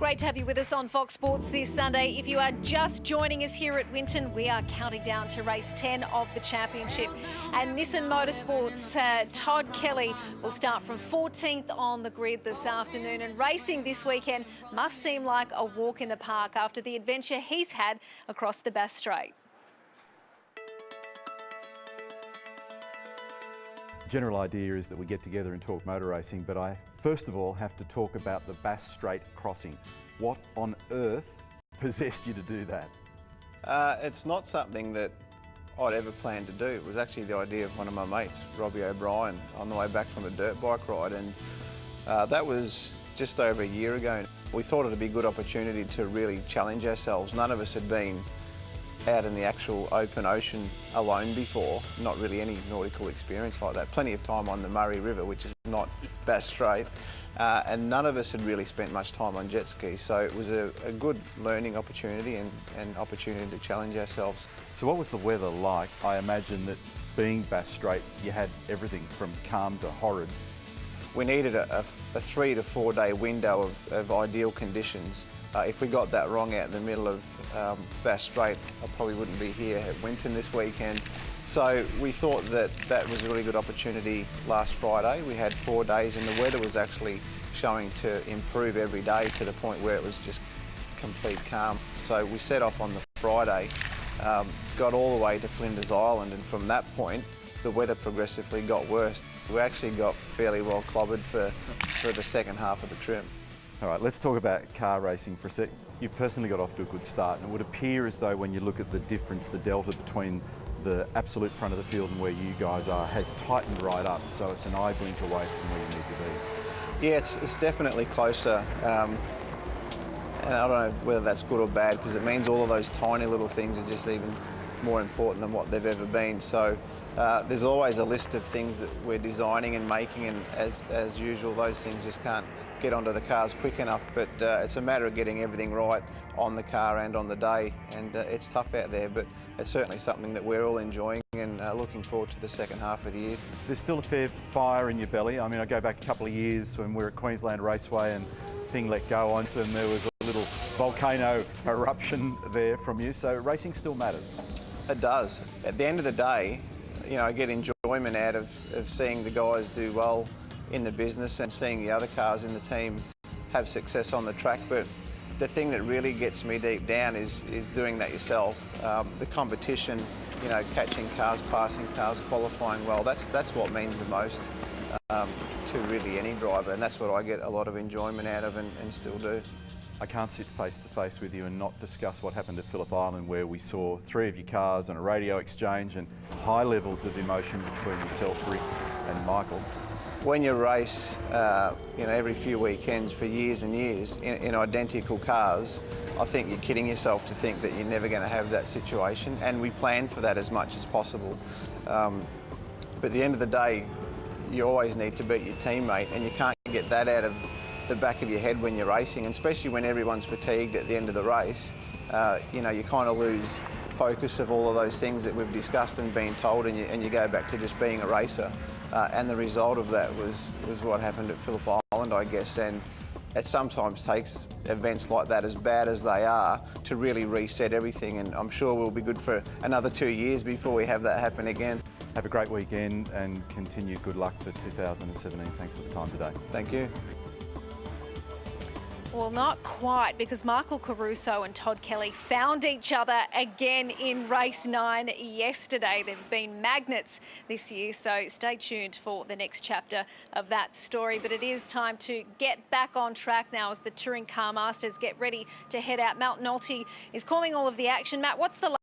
Great to have you with us on Fox Sports this Sunday. If you are just joining us here at Winton, we are counting down to race 10 of the championship. And Nissan Motorsports' Todd Kelly will start from 14th on the grid this afternoon. And racing this weekend must seem like a walk in the park after the adventure he's had across the Bass Strait. General idea is that we get together and talk motor racing, but I first of all have to talk about the Bass Strait crossing. What on earth possessed you to do that? It's not something that I'd ever planned to do. It was actually the idea of one of my mates, Robbie O'Brien, on the way back from a dirt bike ride, and that was just over a year ago. We thought it'd be a good opportunity to really challenge ourselves. None of us had been out in the actual open ocean alone before, not really any nautical experience like that. Plenty of time on the Murray River, which is not Bass Strait, and none of us had really spent much time on jet skis, so it was a good learning opportunity and opportunity to challenge ourselves. So what was the weather like? I imagine that being Bass Strait, you had everything from calm to horrid. We needed a 3 to 4 day window of ideal conditions. If we got that wrong out in the middle of Bass Strait, I probably wouldn't be here at Winton this weekend. So we thought that that was a really good opportunity last Friday. We had 4 days and the weather was actually showing to improve every day to the point where it was just complete calm. So we set off on the Friday, got all the way to Flinders Island, and from that point the weather progressively got worse. We actually got fairly well clobbered for the second half of the trip. All right, let's talk about car racing for a sec. You've personally got off to a good start, and it would appear as though when you look at the difference, the delta between the absolute front of the field and where you guys are has tightened right up, so it's an eye blink away from where you need to be. Yeah, it's definitely closer, and I don't know whether that's good or bad, because it means all of those tiny little things are just even more important than what they've ever been. So there's always a list of things that we're designing and making, and as usual, those things just can't get onto the cars quick enough, but it's a matter of getting everything right on the car and on the day, and it's tough out there, but it's certainly something that we're all enjoying and looking forward to the second half of the year. There's still a fair fire in your belly. I mean, I go back a couple of years when we were at Queensland Raceway and thing let go on, and there was a little volcano eruption there from you, so racing still matters. It does. At the end of the day, you know, I get enjoyment out of seeing the guys do well in the business and seeing the other cars in the team have success on the track, but the thing that really gets me deep down is doing that yourself. The competition, you know, catching cars, passing cars, qualifying well, that's what means the most to really any driver, and that's what I get a lot of enjoyment out of and still do. I can't sit face to face with you and not discuss what happened at Phillip Island, where we saw 3 of your cars on a radio exchange and high levels of emotion between yourself, Rick, and Michael. When you race, you know, every few weekends for years and years in identical cars, I think you're kidding yourself to think that you're never going to have that situation, and we plan for that as much as possible. But at the end of the day, you always need to beat your teammate, and you can't get that out of the back of your head when you're racing, and especially when everyone's fatigued at the end of the race. You know, you kind of lose focus of all of those things that we've discussed and been told, and you go back to just being a racer. And the result of that was what happened at Phillip Island, I guess, and it sometimes takes events like that, as bad as they are, to really reset everything, and I'm sure we'll be good for another 2 years before we have that happen again. Have a great weekend and continued good luck for 2017. Thanks for the time today. Thank you. Well, not quite, because Michael Caruso and Todd Kelly found each other again in race 9 yesterday. They've been magnets this year, so stay tuned for the next chapter of that story. But it is time to get back on track now as the Touring Car Masters get ready to head out. Matt Nolte is calling all of the action. Matt, what's the